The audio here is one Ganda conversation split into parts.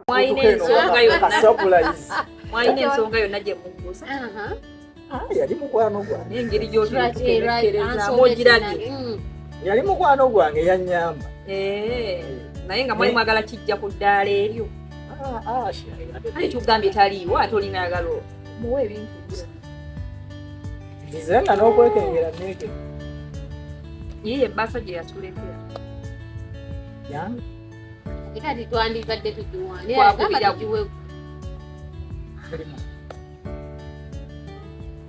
Mwayina ensonga yonna gye muggusa. Yali mukwano gwange. N'engeri gy'otuterekereza ogirabye. Yali mukwano gwange yannyamba. Naye nga mwali mwagala kijja ku ddaala eryo. Kale tugambye taliiwo ate olina ayagala muwe ebintu byo. Nze nga n'okwekengera neeke. Yiye ebbaasa gye yatulekera. Yange. Kati twandibadde tugiwanira agamba tugiwe.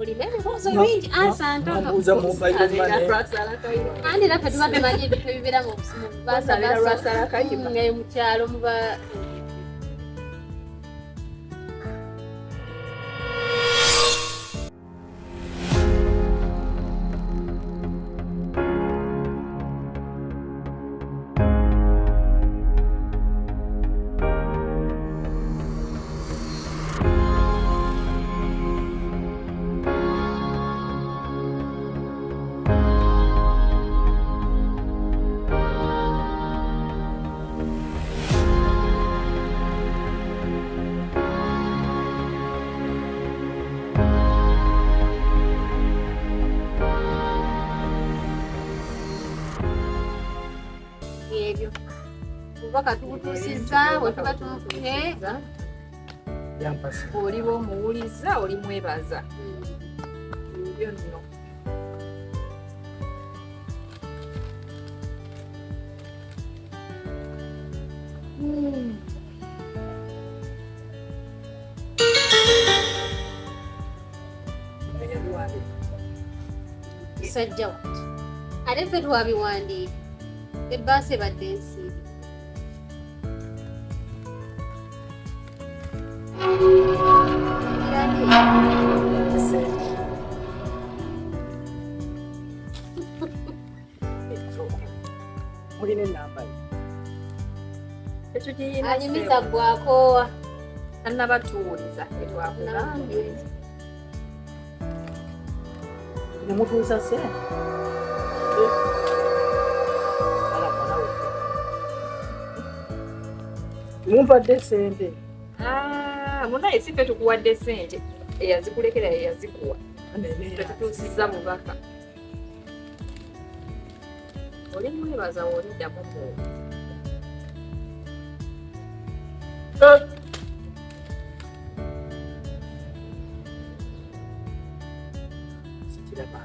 Olina ebibuuzo bingi ansa ntono. Mbuuza mu Bible mane. Andi naffe tuba tumanyi ebintu ebibeera mu busimu ngaye mu kyalo muba ebyo. Kubaka tukutuusizza bwe tuba tumufuye. Yampasa. Oliba omuwuliza oli mwebaza. Ebyo nno. Sajja wati. Ate ffe twabiwandiika. Ebbaasa ebadde ensiibi. Mulina enamba ye. Tetugiyina Anyumiza gwakoowa. tannabatuwuliza etwakugambye. Nemutuusa ssente. Mumpadde ssente. Munaye si ffe tukuwadde ssente eyazikulekera yeyazikuwa. Tetutuusizza bubaka. Oli mwebaza w'oliddamu muwuliza. Sikiraba.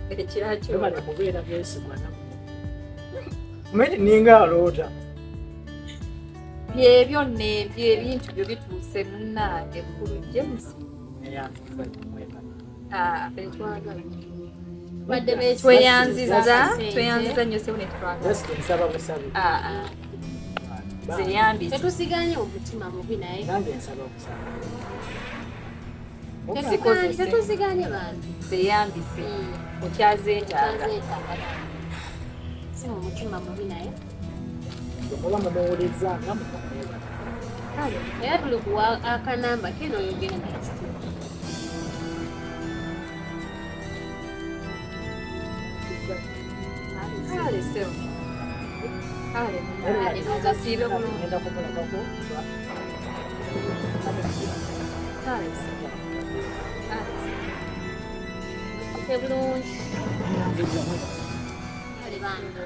Ekiraki Bamala kubeera byesigwa nabo. Mwenye ninga aloota. byebyo nebyo ebintu byo bituuse munnange Mukulu James. Twagala. Badde beesi. Tweyanziza nnyo ssebo ne tutwagala. Nsaba busabe. Zeeyambise. Tetusiganye omutima mubi naye. Nange nsaba busabe. Tetusiganye bantu. Zeeyambise. Okyazeetaaga. Si mu mutima mubi naye. Oba mumuwuliza nga Era tuli kuwa akanamba keno oyogera next. Kale ssebo. Kale muzasiibe bulungi. ngenda kumulabako. Kale ssebo. Ate bulungi. Kale bantu.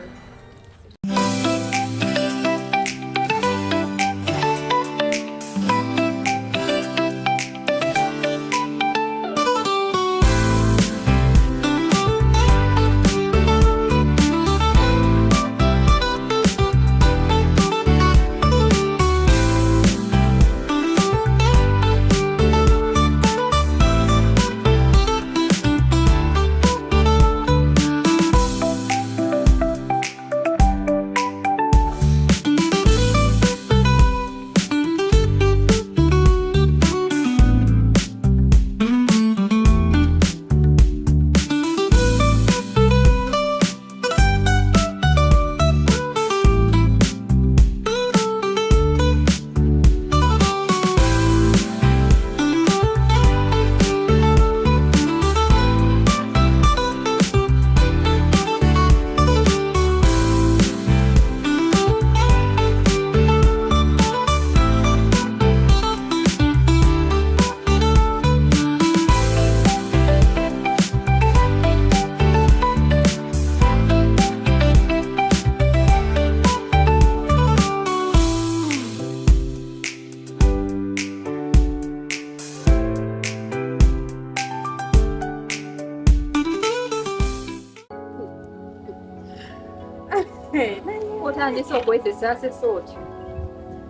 watandise okwesesa sesooti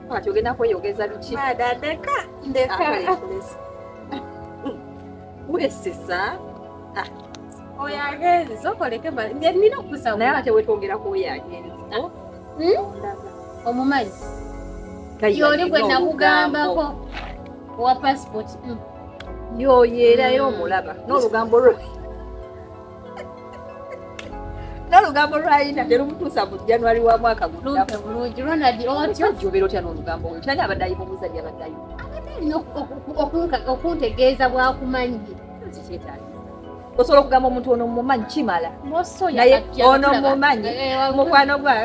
ati ogenda kweyogeza luki ndeka wesesa oyo agenze okoleke nina okusa naye ate wetwogera ku oyo agenze omumanyi yoli gwe nakugambako owa passport yoyeerayo omulaba n'olugambo lwalina terumutuusa mu January wa mwaka lumpe bulungi Ronald otyo jobera otya n'olugambo lwe kyani abaddayo mubuuza gyabaddayo okuntegeeza bwakumanyi osobola okugamba omuntu ono mumanyi kimala naye ono mumanyi mukwano gwa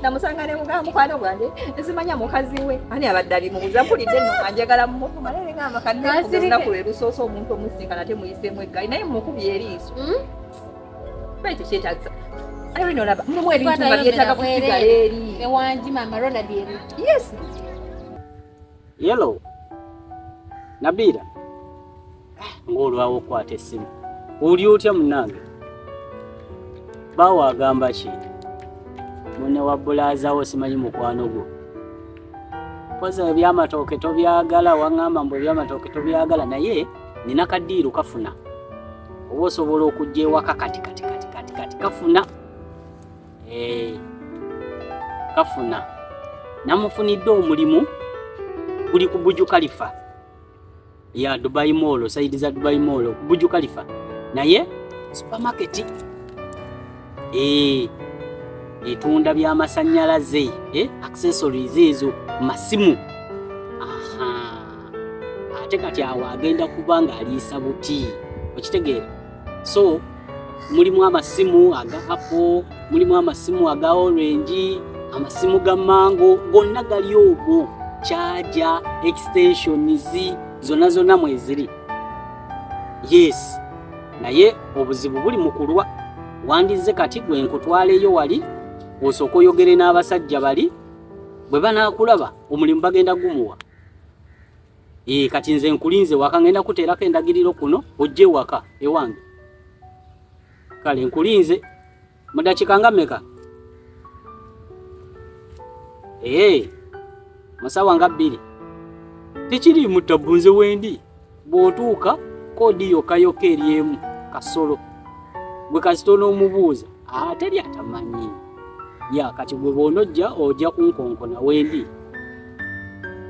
namusanga ne mugamba mukwano gwange nzimanya mukazi we ani abadde alimubuuza mpulidde nno nga njagala mumufuma naye ngamba kannaku lwe lusoosa omuntu omusinkana ate muyiseemu eggali naye mumukubi eriiso bali tekyetagisa ayolina olaba mumu ebintu nga byetaaga kusigala eri ewangi mama Ronald eri yes Yellow Nabira ng'olwawo okwata essimu oli otya munnange bawo agamba ki munne wa bulaazawo simanyi mukwano gwo koza ebyamatooke tobyagala waŋŋamba mbu ebyamatooke tobyagala naye nina kaddiiru kafuna oba osobola okujja ewaka kati kafuna kafuna namufunidde omulimu guli ku Buju Khalifa ya Dubai Mall saidi za Dubai Mall ku Buju Khalifa naye supermarket etunda by'amasannyalaze accessories ezo masimu ate kati awo agenda kuba nga aliisa buti okitegeera so mulimu amasimu aga Apple mulimu amasimu aga Orange amasimu ga Mango gonna gali ogwo charger extensions zonna mweziri yes naye obuzibu buli mukulwa wandize kati gwe nkutwaleyo wali osooka oyogere n'abasajja bali bwe banaakulaba omulimu bagenda gumuwa kati nze nkulinze waka ngenda kuteerako endagiriro kuno ojje waka ewange kale nkulinze mu dakiika nga mmeka musawa nga 2 tekiri mutabunze wendi bw'otuuka koodi yokayoka eryemu kasolo gwe kasitono omubuuza teri atamanyi kati gwe bw'onojja ojja kunkonkona wendi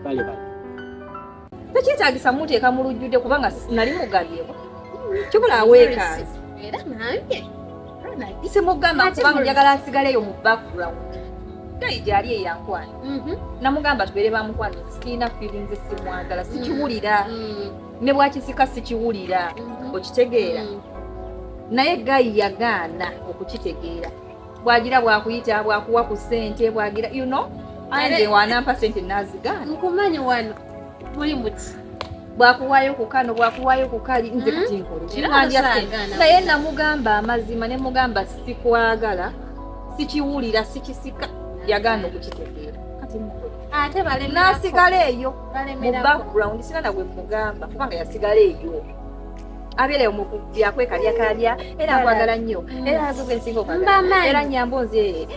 kale tekyetaagisa muteeka mu lujjudde kubanga nali mugabyeko kibula aweekaazi era nange simugamba kubanga njagala asigaleyo mu background gayi gyali eyankwani namugamba tubeere bamukwani sirina feelings simwagala sikiwulira ne bwakisika sikiwulira okitegeera naye gayi yagaana okukitegeera bwagira bwakuyita bwakuwa ku ssente bwagira anze wanampa ssente nazigaana nkumanyi wano tuli muti bwakuwaayo ku kano bwakuwaayo ku kali nze kutinkole naye namugamba amazima ne mugamba sikwagala sikiwulira sikisika yagaana okukitegeera kati ate nasigala eyo mu background sina nagwe mugamba kubanga yasigala eyo abeereyo mu byakwekalyakalya era nkwagala nnyo era azuge nsinga okwagala era nyambonze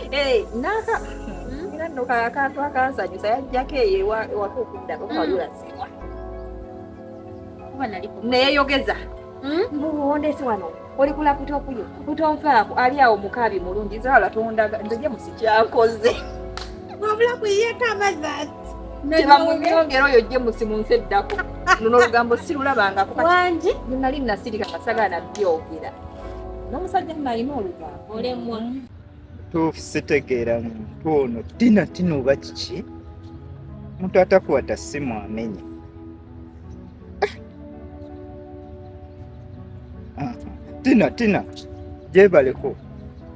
naka era nno akantu akansanyusa yajjako eyo ewaka okuddako kwalulazibwa neyeyogeza mbuwondesi wano oli ku laputopu yo butonfaako ali awo mukaabi mulungi zaala tondaga nze je musikyakoze wabula kuyiyeko amazaati tebamuyongera oyo jemusi mu nsi eddako luno olugambo sirulabangako wangi nali nasirika kasagala nabyogera n'omusajja nalina olugambo olemwa tuufu sitegeera muntu ono tina oba kiki muntu atakwata ssimu amenye tina gyebaleko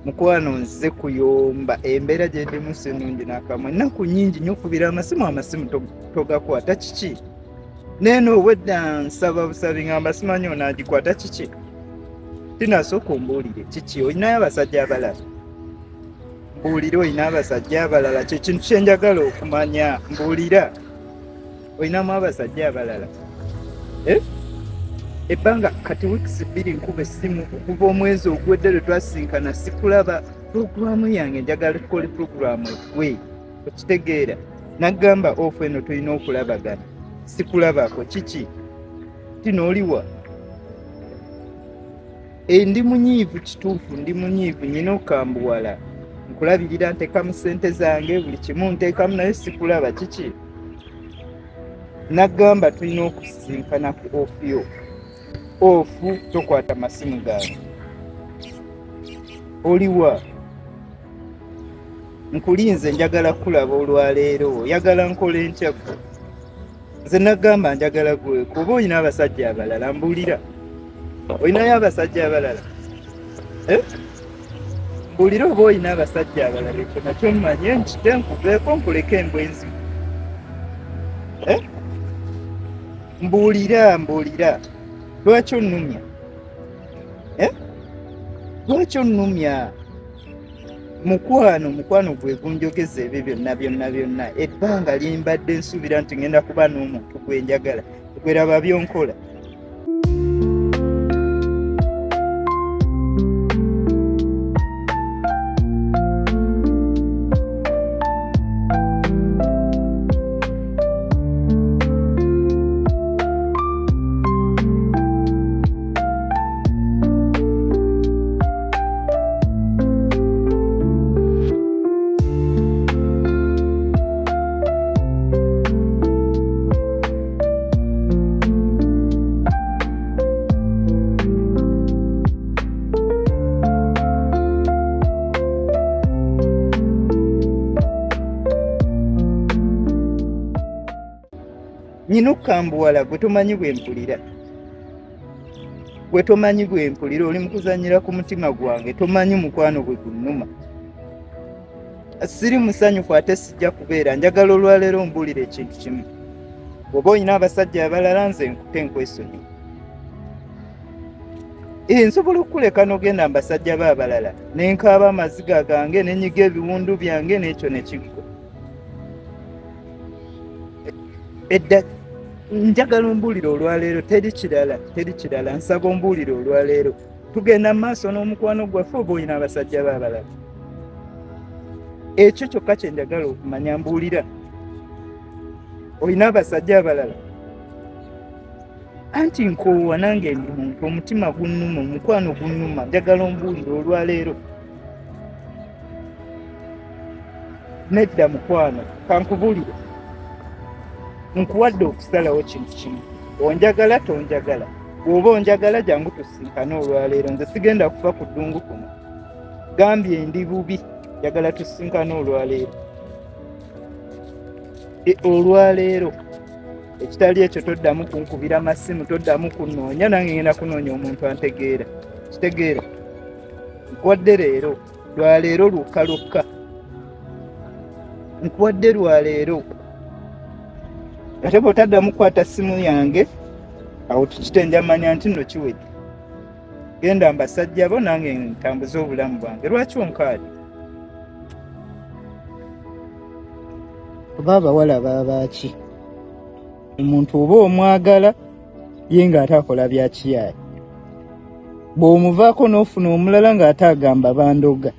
mukwano nze kuyomba embeera gye ndimu sinungi n'akamwe ennaku nnyingi nnyo okubira amasimu togakwata kiki neeno obwedda nsaba busabi ngamba simanyi onaagikwata kiki tina sooka ombuulire kiki olinayo abasajja abalala mbuulira olina abasajja abalala kyekintu kyenjagala okumanya mbuulira olinamu abasajja abalala ebbanga kati wiikisi 2 nkuba essimu okuva omwezi ogwedde lwe twasinkana sikulaba puroguramu yange njagala tukole puroguramu gwe okitegeera nagamba ofu eno tulina okulabagana sikulabako kiki tinooliwa ndi munyiivu kituufu ndi munyiivu nyina okambuwala nkulabirira nteekamu ssente zange buli kimu nteekamu naye sikulaba kiki nagamba tulina okusinkana ku ofuyo ofu tokwata masimu gange oliwa nkulinze njagala kulaba olwaleero oyagala nkole ntyago nze nagamba njagala gwe kuba olina abasajja abalala mbuulira olinayo abasajja abalala mbuulira oba olina abasajja abalala ekyo nakyo mmanye nkite nkuveeko nkuleka embwenzi mbuulira lwaki onnumya lwaki onnumya mukwano gwe gunjogeza ebyo byonna ebbanga limbadde nsuubira nti ngenda kuba n'omuntu gwe njagala gweraba byonkola nyina okambuwala gwe tomanyi bwe mpulira oli mukuzanyira ku mutima gwange tomanyi mukwano gwe gunnuma siri musanyufu ate sijja kubeera njagala olwaleero mbuulira ekintu kimu bw'oba olina abasajja abalala nze nkute nkwesonyi nsobola okuleka n'ogenda mbasajja be abalala nenkaaba amaziga gange nenyiga ebiwundu byange n'ekyo nekiggo edda njagala ombuulire olwaleero teri kirala nsaba ombuulire olwaleero tugenda mu maaso n'omukwano gwaffe oba olina abasajja be abalala ekyo kyokka kye njagala okumanya mbuulira olina abasajja abalala anti nkoowa nange ndi muntu omutima gunnuma omukwano gunnuma njagala ombuulire olwaleero nedda mukwano kankubuulire nkuwadde okusalawo kintu kimu onjagala tonjagala bw'oba onjagala jangu tusinkane olwaleero nze sigenda kufa ku ddungu kuno gambye ndi bubi njagala tusinkane olwaleero olwaleero ekitali ekyo toddamu kunkubira amasimu toddamu kunoonya nange ngenda kunoonya omuntu antegeera kitegeera nkuwadde leero lwaleero lukka nkuwadde lwaleero ate bw'otaddamu kukwata ssimu yange awo tukitenja manya nti nno kiwedde genda mbasajja bo nange ntambuze obulamu bwange lwaki onkaadi oba abawala baabaki omuntu oba omwagala ye ng'ate akola bya kiyayi bw'omuvaako n'ofuna omulala ng'ate agamba bandoga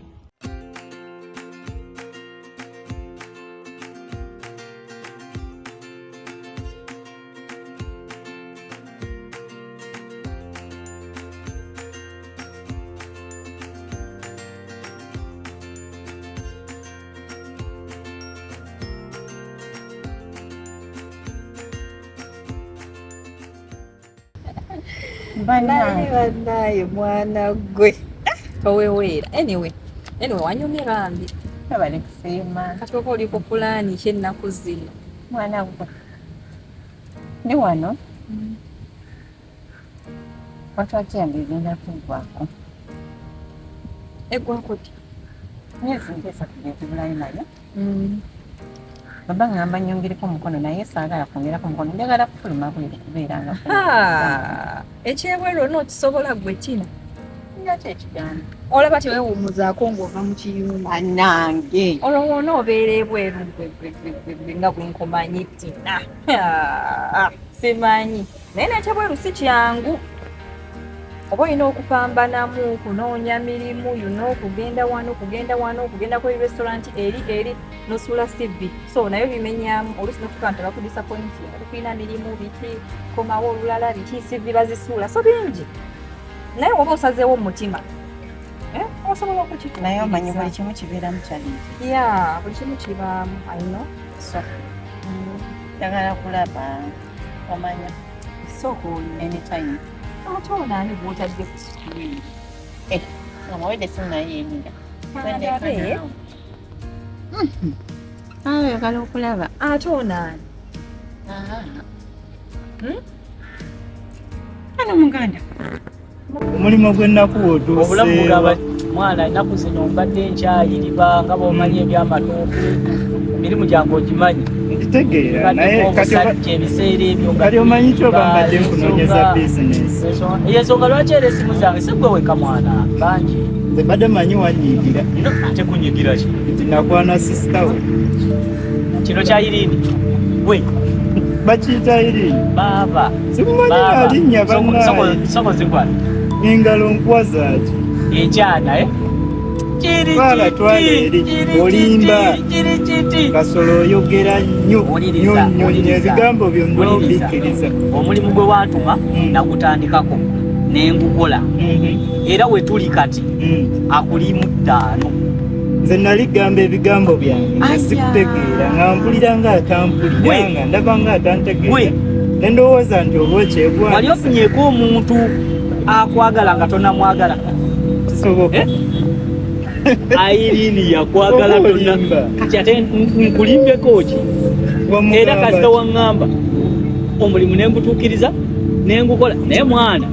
banaye mwana gwe toweweera anyway wanyumira mbi abali kusiima kati oba oliko pulaani ky'ennaku zino mwana gwe ndi wano watwatya ngegenda kuggwako eggwako ti myezi nteesatu gyetubulayo nayo baba ngamba nyongereko omukono naye saagala kwongerako omukono njagala kufuluma buli kubeeranga ekyebwero nookisobola gwe tina ngaki ekigambo olaba tewewumuzaako ng'ova mu kiyumba nange olwo wona obeera ebweru nga bwenkumanyi tina simanyi naye nekyebweru si kyangu oba olina okupambanamu kunoonya mirimu kugenda wano kugenda ku restaurant eri nosula CV so nayo bimenyamu oluusi nokukanta bakudisappoint kulina mirimu biki komawo olulala biki CV bazisuula so bingi naye oba osazeewo mu mutima osobola okukituukiriza naye omanyi buli kimu kibeeramu challenge buli kimu kibaamu ayino so njagala kulaba omanya soko anytime ate onaani bwotadde ku screen amawedde simunayeenira Kanadabe ayagala okulaba ate onaani ano muganda omulimu gw'ennaku otuuse obulamu bugaba mwana ennaku zino mbadde nkyayiriba nga bw'omanyi eby'amatooke emirimu gyange ogimanyi nditegeera naye kati ebiseera ebyo kati omanyi kyoba mbadde nkunoonyeza bizinesi eyo ensonga lwaki era esimu zange si gwe weka mwana bangi nze badde manyi wanyiigira ate kunyigira ki nti nakwana sisitawo kino kyayirini gwe bakiyita irini baaba simumanyi alinnya bannaye soko zikwala engalo nkwazaaki ekyana twala eri olimba kasolo oyogera nnyo ebigambo byonna obikkiriza omulimu gwe wantuma nagutandikako nengukola era wetuli kati akulimu 5 nze nali gamba ebigambo byange sikutegeera nga mpulira nga atampulira nga ndaba nga atantegeera nendowooza nti oba okyegwa wali ofunyeeko omuntu akwagala nga tonamwagala kisoboka Airini yakwagala tonna kati ate nkulimbeko ki era kasita waŋŋamba omulimu nengutuukiriza nengukola naye mwana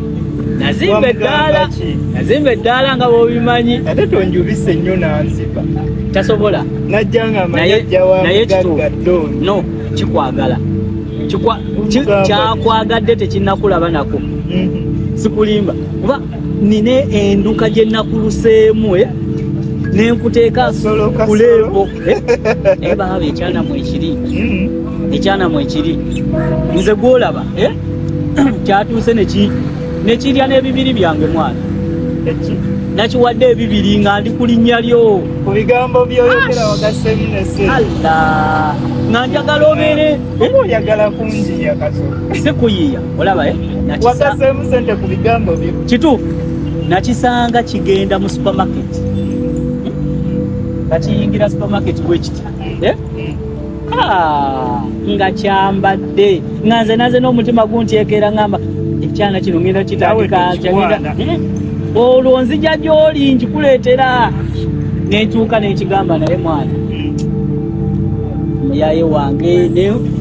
nazimba eddaala nga bw'obimanyi ate tonjubise nnyo nanziba tasobola najja nga amanyajja wa mugagga ddooni no kikwagala kyakwagadde tekinnakulaba nako sikulimba kuba nina enduka gye nakuluseemu nenkuteeka kuleevo naye baaba ekyanamu ekiri nze gwolaba kyatuuse nekirya n'ebibiri byange mwana nakiwadde ebibiri nga ndi ku linnya lyo ku bigambo byoyogera wagassemu nese nga njagala obeere oyagala kunjiya kasolo si kuyiiya olaba wagassemu sente ku bigambo byo kituufu nakisanga kigenda mu supermarket kakiyingira supermarket bwekiti nga kyambadde nga nze naze n'omutima gunteekera ngamba ekyana kino ngenda kitandika olwo nzija gy'oli nkikuleetera nentuuka nekigamba naye mwana muyaye wange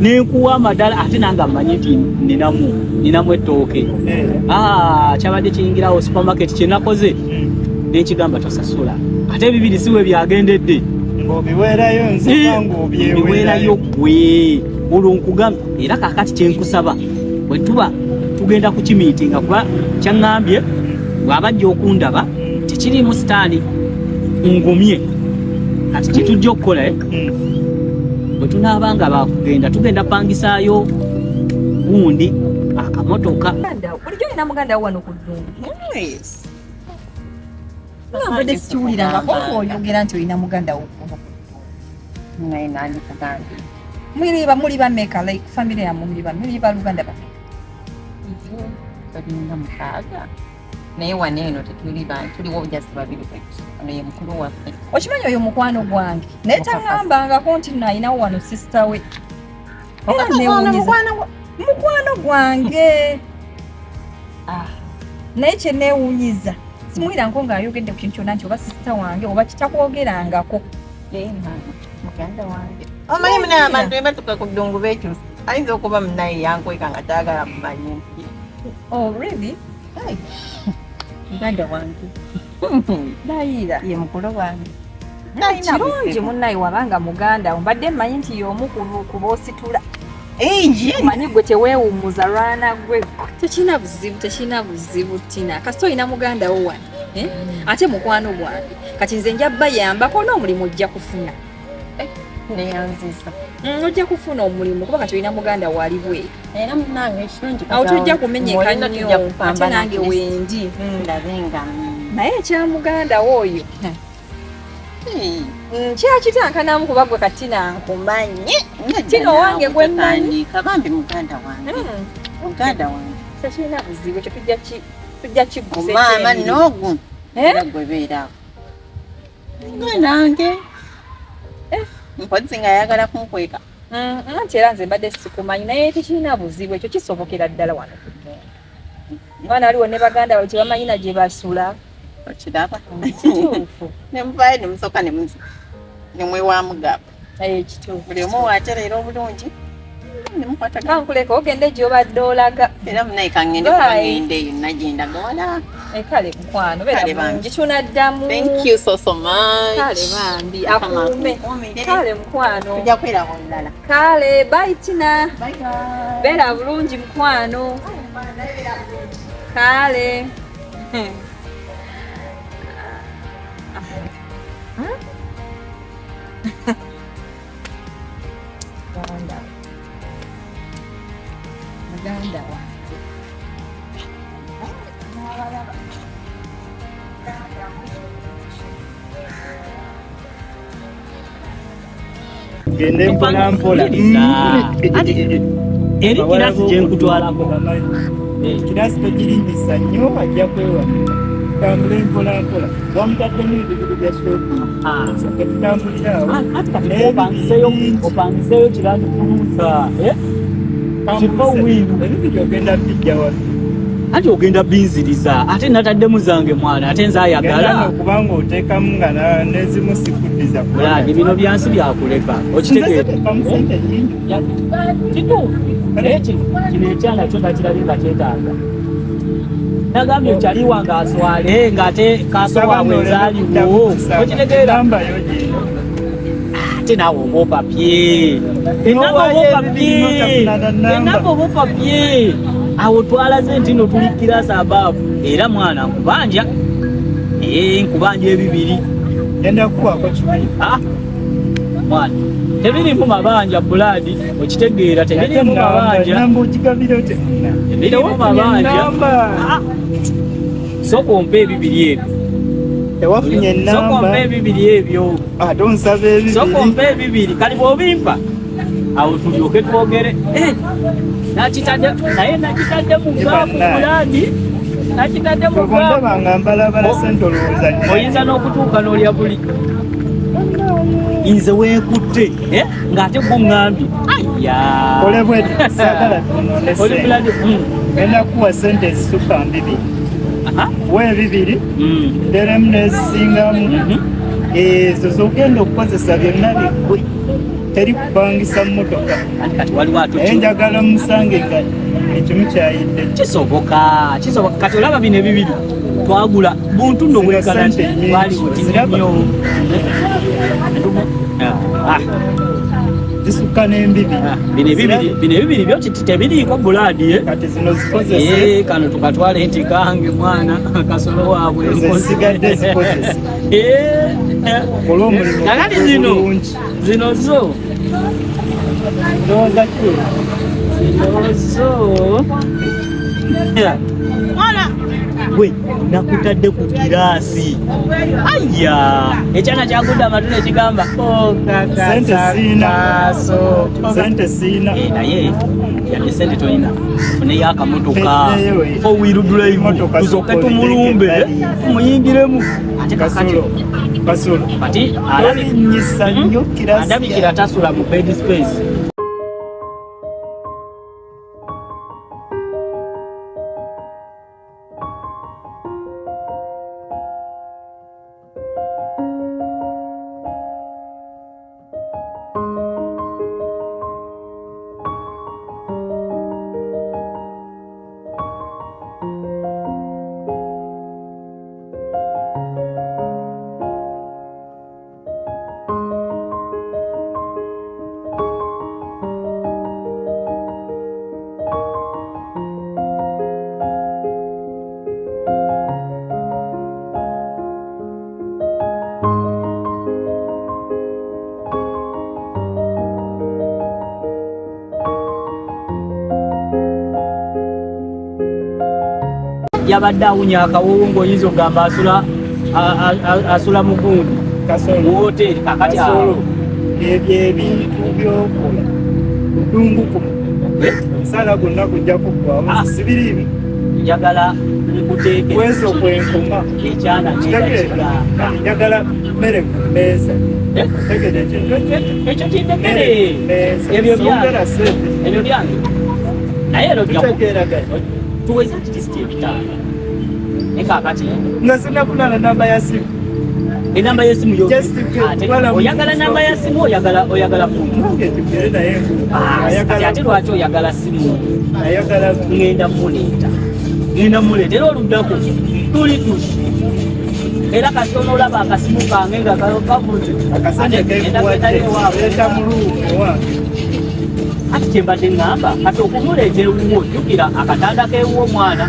nenkuwa amadala ate nange amanyi nti ninamu ettooke kyabadde kiyingirawo supermarket kyenakoze nekigamba tosasula ate bibiri siwe byagendedde obiweerayo nzekanga obiweerayo gwe olwo nkugamba era kakati kyenkusaba bwe tuba tugenda kukimiitinga kuba kyaŋŋambye bw'abajja okundaba tekirimu sitaani ngumye kati kyetujja okukola bwe tunaaba nga bakugenda tugenda pangisaayo gundi akamotoka bulijjo olina muganda wo wano ku ddungu nabadde sikiwulirangako oyogera nti olina muganda wo naye nandi kugambye muli bameka like family yammwe muli baluganda ba tolinga mukaaga naye wano eno tuliwo just babiri ono ye mukulu waffe okimanyi oyo mukwano gwange naye taŋŋambangako nti nayinawo wano sisita we mukwano gwange naye kyeneewunyiza simuwirangako ng'ayogedde ku kintu kyonna nti oba sisita wange oba kitakwogerangako muganda wange omanyi munaye abantu ebatuka ku ddungu bekyusa ayinza okuba munaye yankweka nga taagala mumanyi really muganda wange dayira ye mukulu wange kirungi munnaye wabanga muganda mbadde mmanyi nti y'omu ku boositula manyi gwe teweewummuza lwana gwe tekina buzibu tina kasita olina muganda wo wano ate mukwano gwange kati nze nja bayambako n'omulimu ojja kufuna neyanziza. Ojja kufuna omulimu kuba kati olina muganda wali bwe. Era munange ekirungi Awo tujja kumenyeka nnyo ate nange wendi. Ndabenga. Naye ekyamuganda woyo kyakitankanamu kuba gwe kati nankumanyi. Tino wange gwe mmanyi. Kabambi muganda wange. Muganda wange. Tekirina buzibu ekyo tujja kigusa. Maama n'ogu. Era gwe beerawo. Nange. Mpozi nga ayagala kunkweka. Anti era nze mbadde sikumanyi naye tekirina buzibu ekyo kisobokera ddala wano. Abaana waliwo ne baganda bali tebamanyi na gye basula. Okiraba. Kituufu. Ne muvaayo ne musooka ne mwewa mugabo. Kituufu. Buli omu waatereera obulungi. Ne mukwata kankuleka ogende gy'obadde olaga. Era munaye kangende kuba ngende eyo nagendaga wala. Kale mukwano beera bulungi tunaddamu. Thank you so much. Kale bambi akuume. Kale mukwano. Tujja kwera olulala. Kale bye Tina. Bye bye. Beera bulungi mukwano. Kale. Muganda wange. Gende mpola mpola. Eri kirasi gye nkutwalako. Kirasi togirinyisa nnyo ajja kwewa. Tambule mpola mpola. Wamutaddemu ebibugu bya shopu. Ketutambulira awo. Opangiseyo kirasi kuluusa. Kifo winu. Ebibiri ogenda bijja wano. Ati ogenda binziriza ate nataddemu zange mwana ate nzayagala kubanga oteekamu nga nezimu sikuddiza kulagi bino byansi byakuleka okitegeera kino ekyana kyo nakirabika kyetaaga nagambye okyaliwa ngaaswale ng'ate kaso waabwe ezaaliwo okitegeera ate naawe oba opapye enamba oba opapye awo twalaze nti no tuli kirasi abaavu era mwana nkubanja nkubanja ebibiri genda kukwako kibiri mwana tebirimu mabanja buladi okitegeera tebirimu mabanja tebirimu mabanja soka ompa ebibiri ebyo tewafunye soka ompa ebibiri ebyo ate onsaba ebibiri soka ompa ebibiri kali bw'obimpa awo tulyoke twogere naye nakitadde mu gaafu bulandi nakitadde mu gaafu oyinza n'okutuuka n'olya buli nze weekutte ng'ate guŋŋambye ole bweti sagala oli buladi genda kuwa sente ezisukka 2 weebibiri nderemu nezisingamu ezo zogenda okukozesa byonna biggwe teri kupangisa mmotoka naye njagala musange nga ekimu kyayidde kisoboka kati olaba bino ebibiri twagula buntu nno bwekala nti bali butinyo zisukka n'embibi bino ebibiri byo tebiriiko buladi kati zino zikozese kano tukatwale nti kange mwana kasolo waabwe zisigadde zikozese kola omulimu nakati zino zo ndowooza kyo mwana gwe nakutadde ku giraasi aya ekyana kyagudde amatu nekigamba sente siina naye yadde sente tolina funeyo akamotoka owiru drive tusooke tumulumbe tumuyingiremu ate kakati kati alabikira tasula mu bed space yabadde awunya akawoowo ng'oyinza okugamba asula mu gundi mu woteeri kakati Kasolo ebyo ebintu byokola odunguku omusala gonna gujja kuggwamu sibiriimu njagala nkuteeke kweso kwenkoma ekyana kyekiranga njagala mmere ku mmeeza tegere ekyo kindekere ebyo byange naye ero tuweza kitisiti ebitaano nekakati nga sinakunala namba ya simu enamba y'essimu Just oyagala namba ya simu oyagala nange tugere naye ate lwaki oyagala simu ayagala ŋŋenda muleeta era oluddako tuli era kati onoolaba akasimu kange nga kavunti akasente kekuwaleeta muluume wange ati kyembadde ŋŋamba kati okumuleeta ewuwo jjukira akatanda k'ewuwo omwana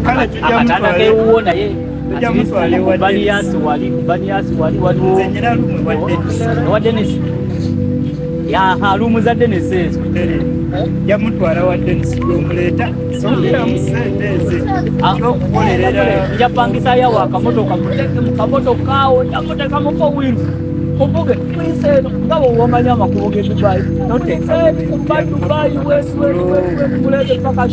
kale akatanda k'ewuwo naye baniyasi wali waliwo zenyina luume wa Dennis luumu za Dennis ezo yamutwala wa Dennis yomuleeta songeramu sente eze yokukolerera njapangisayawo akamotoka muteke mu kamotoka awo njamuteekamuko wiru kuvuge kwiseeno nga bwewamanya amakubo g'e Dubai noteeka Dubai wesi muleete paka